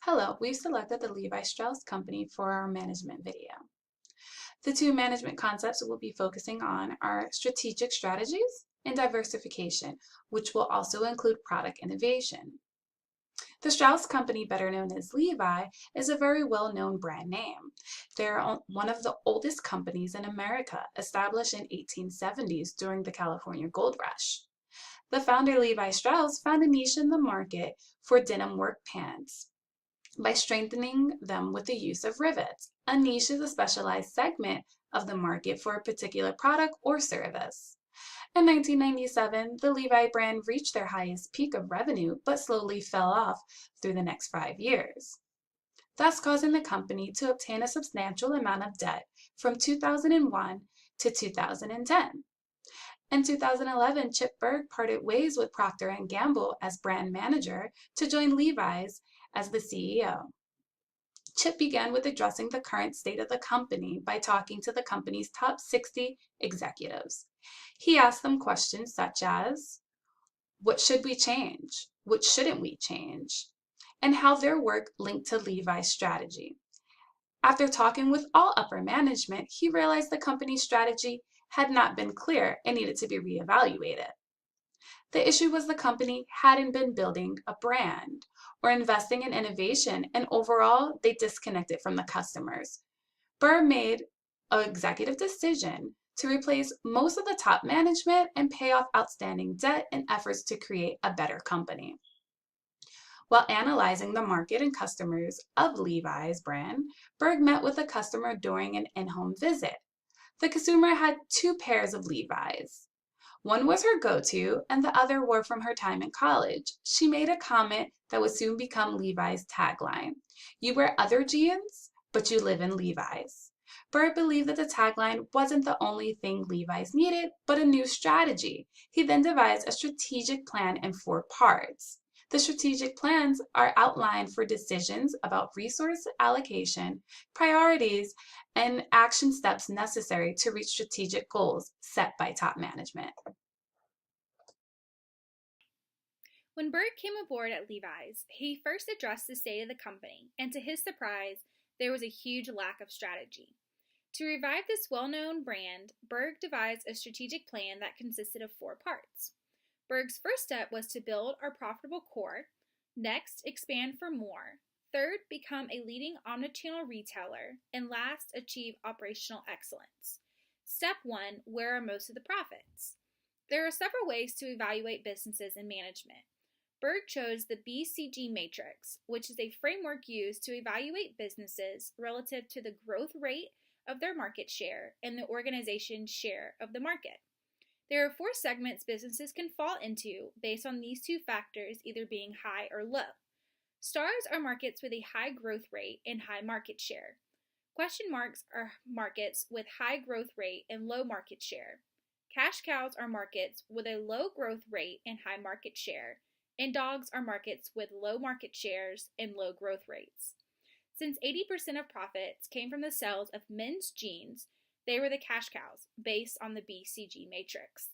Hello, we've selected the Levi Strauss Company for our management video. The two management concepts we'll be focusing on are strategic strategies and diversification, which will also include product innovation. The Strauss Company, better known as Levi, is a very well-known brand name. They're one of the oldest companies in America, established in 1870s during the California Gold Rush. The founder Levi Strauss found a niche in the market for denim work pants by strengthening them with the use of rivets. A niche is a specialized segment of the market for a particular product or service. In 1997, the Levi brand reached their highest peak of revenue but slowly fell off through the next 5 years, thus causing the company to obtain a substantial amount of debt from 2001 to 2010. In 2011, Chip Bergh parted ways with Procter & Gamble as brand manager to join Levi's as the CEO. Chip began with addressing the current state of the company by talking to the company's top 60 executives. He asked them questions such as, what should we change? What shouldn't we change? And how their work linked to Levi's strategy. After talking with all upper management, he realized the company's strategy had not been clear and needed to be reevaluated. The issue was the company hadn't been building a brand or investing in innovation, and overall, they disconnected from the customers. Burr made an executive decision to replace most of the top management and pay off outstanding debt in efforts to create a better company. While analyzing the market and customers of Levi's brand, Berg met with a customer during an in-home visit. The consumer had two pairs of Levi's. One was her go-to, and the other wore from her time in college. She made a comment that would soon become Levi's tagline. You wear other jeans, but you live in Levi's. Bird believed that the tagline wasn't the only thing Levi's needed, but a new strategy. He then devised a strategic plan in 4 parts. The strategic plans are outlined for decisions about resource allocation, priorities, and action steps necessary to reach strategic goals set by top management. When Berg came aboard at Levi's, he first addressed the state of the company, and to his surprise, there was a huge lack of strategy. To revive this well-known brand, Berg devised a strategic plan that consisted of 4 parts. Berg's first step was to build our profitable core. Next, expand for more. Third, become a leading omnichannel retailer. And last, achieve operational excellence. Step 1, where are most of the profits? There are several ways to evaluate businesses and management. Berg chose the BCG matrix, which is a framework used to evaluate businesses relative to the growth rate of their market share and the organization's share of the market. There are 4 segments businesses can fall into based on these 2 factors either being high or low. Stars are markets with a high growth rate and high market share. Question marks are markets with high growth rate and low market share. Cash cows are markets with a low growth rate and high market share, and dogs are markets with low market shares and low growth rates. Since 80% of profits came from the sales of men's jeans, they were the cash cows, based on the BCG matrix.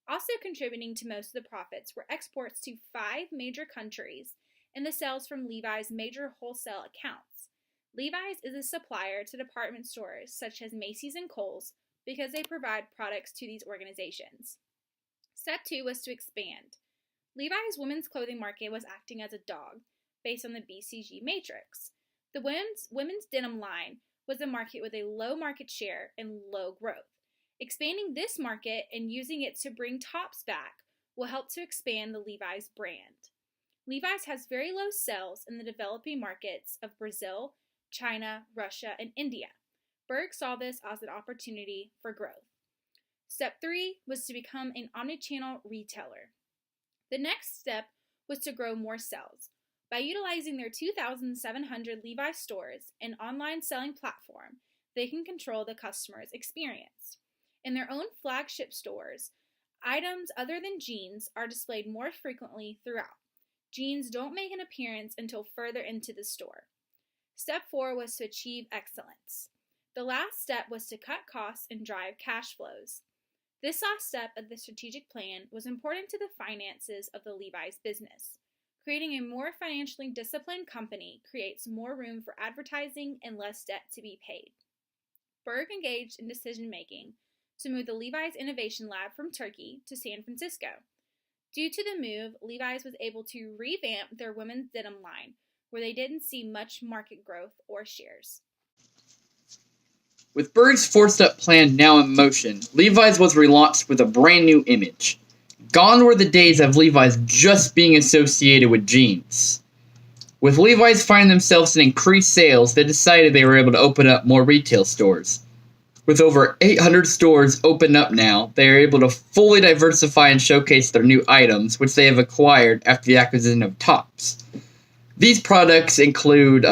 Also contributing to most of the profits were exports to 5 major countries and the sales from Levi's major wholesale accounts. Levi's is a supplier to department stores such as Macy's and Kohl's because they provide products to these organizations. Step 2 was to expand. Levi's women's clothing market was acting as a dog, based on the BCG matrix. The women's denim line was a market with a low market share and low growth. Expanding this market and using it to bring tops back will help to expand the Levi's brand. Levi's has very low sales in the developing markets of Brazil, China, Russia, and India. Berg saw this as an opportunity for growth. Step 3 was to become an omnichannel retailer. The next step was to grow more sales. By utilizing their 2,700 Levi's stores and online selling platform, they can control the customer's experience. In their own flagship stores, items other than jeans are displayed more frequently throughout. Jeans don't make an appearance until further into the store. Step 4 was to achieve excellence. The last step was to cut costs and drive cash flows. This last step of the strategic plan was important to the finances of the Levi's business. Creating a more financially disciplined company creates more room for advertising and less debt to be paid. Berg engaged in decision-making to move the Levi's Innovation Lab from Turkey to San Francisco. Due to the move, Levi's was able to revamp their women's denim line, where they didn't see much market growth or shares. With Berg's forced-up plan now in motion, Levi's was relaunched with a brand new image. Gone were the days of Levi's just being associated with jeans. With Levi's finding themselves in increased sales, they decided they were able to open up more retail stores. With over 800 stores open up now, they are able to fully diversify and showcase their new items, which they have acquired after the acquisition of Tops. These products include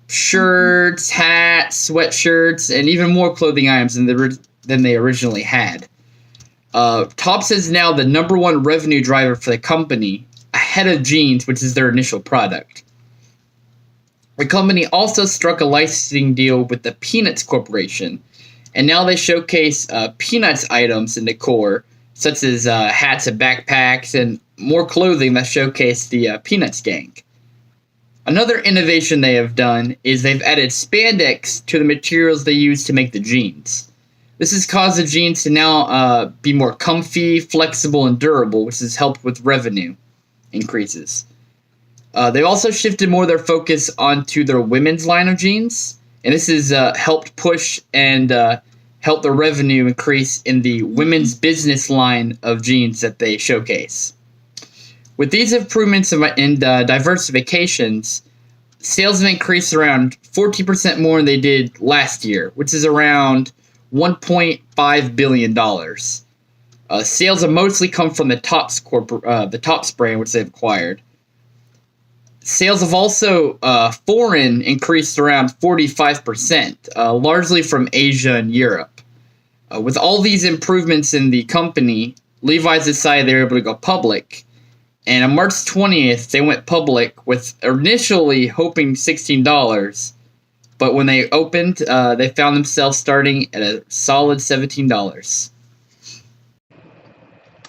shirts, hats, sweatshirts, and even more clothing items than they originally had. Tops is now the #1 revenue driver for the company, ahead of jeans, which is their initial product. The company also struck a licensing deal with the Peanuts Corporation, and now they showcase Peanuts items in decor, such as hats and backpacks, and more clothing that showcase the Peanuts gang. Another innovation they have done is they've added spandex to the materials they use to make the jeans. This has caused the jeans to now be more comfy, flexible, and durable, which has helped with revenue increases. They also shifted more of their focus onto their women's line of jeans, and this has helped push and help the revenue increase in the women's business line of jeans that they showcase. With these improvements and diversifications, sales have increased around 40% more than they did last year, which is around $1.5 billion. Sales have mostly come from the Tops brand, which they've acquired. Sales have also foreign increased around 45%, largely from Asia and Europe. With all these improvements in the company, Levi's decided they were able to go public. And on March 20th, they went public with initially hoping $16, but when they opened, they found themselves starting at a solid $17.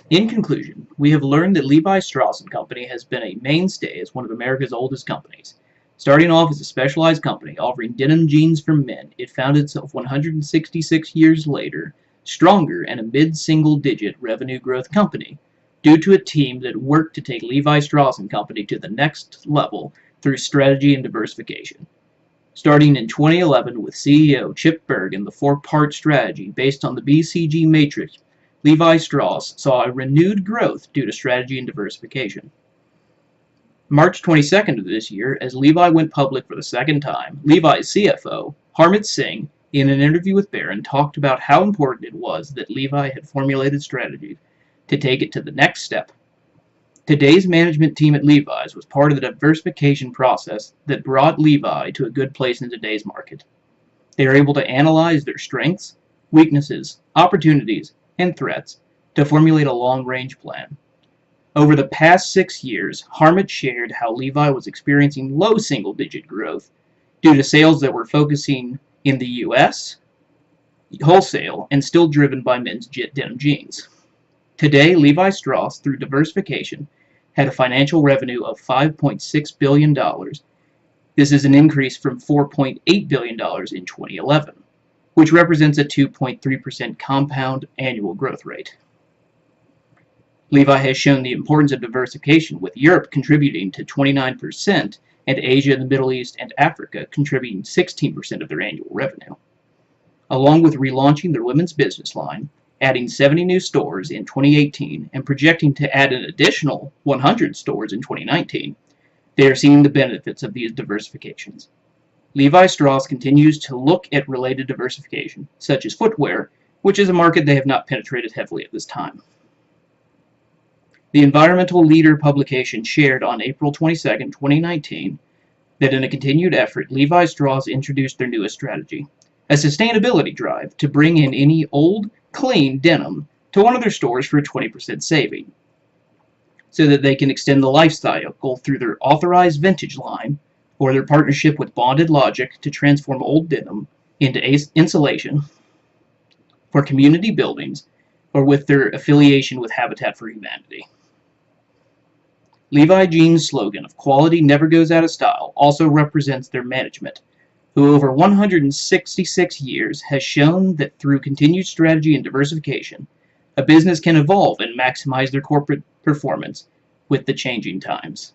In conclusion, we have learned that Levi Strauss & Company has been a mainstay as one of America's oldest companies. Starting off as a specialized company offering denim jeans for men, it found itself 166 years later, stronger and a mid-single-digit revenue growth company, due to a team that worked to take Levi Strauss & Company to the next level through strategy and diversification. Starting in 2011 with CEO Chip Bergh and the 4-part strategy based on the BCG matrix, Levi Strauss saw a renewed growth due to strategy and diversification. March 22nd of this year, as Levi went public for the second time, Levi's CFO, Harmit Singh, in an interview with Barron, talked about how important it was that Levi had formulated strategies to take it to the next step. Today's management team at Levi's was part of the diversification process that brought Levi to a good place in today's market. They are able to analyze their strengths, weaknesses, opportunities, and threats to formulate a long-range plan. Over the past 6 years, Harmit shared how Levi was experiencing low single-digit growth due to sales that were focusing in the U.S., wholesale, and still driven by men's denim jeans. Today, Levi Strauss, through diversification, had a financial revenue of $5.6 billion. This is an increase from $4.8 billion in 2011, which represents a 2.3% compound annual growth rate. Levi has shown the importance of diversification, with Europe contributing to 29% and Asia, the Middle East, and Africa contributing 16% of their annual revenue. Along with relaunching their women's business line, adding 70 new stores in 2018, and projecting to add an additional 100 stores in 2019, they are seeing the benefits of these diversifications. Levi Strauss continues to look at related diversification, such as footwear, which is a market they have not penetrated heavily at this time. The Environmental Leader publication shared on April 22, 2019, that in a continued effort, Levi Strauss introduced their newest strategy, a sustainability drive to bring in any old, clean denim to one of their stores for a 20% saving, so that they can extend the life cycle through their authorized vintage line or their partnership with Bonded Logic to transform old denim into insulation for community buildings, or with their affiliation with Habitat for Humanity. Levi Jeans' slogan of "Quality never goes out of style" also represents their management, who over 166 years has shown that through continued strategy and diversification, a business can evolve and maximize their corporate performance with the changing times.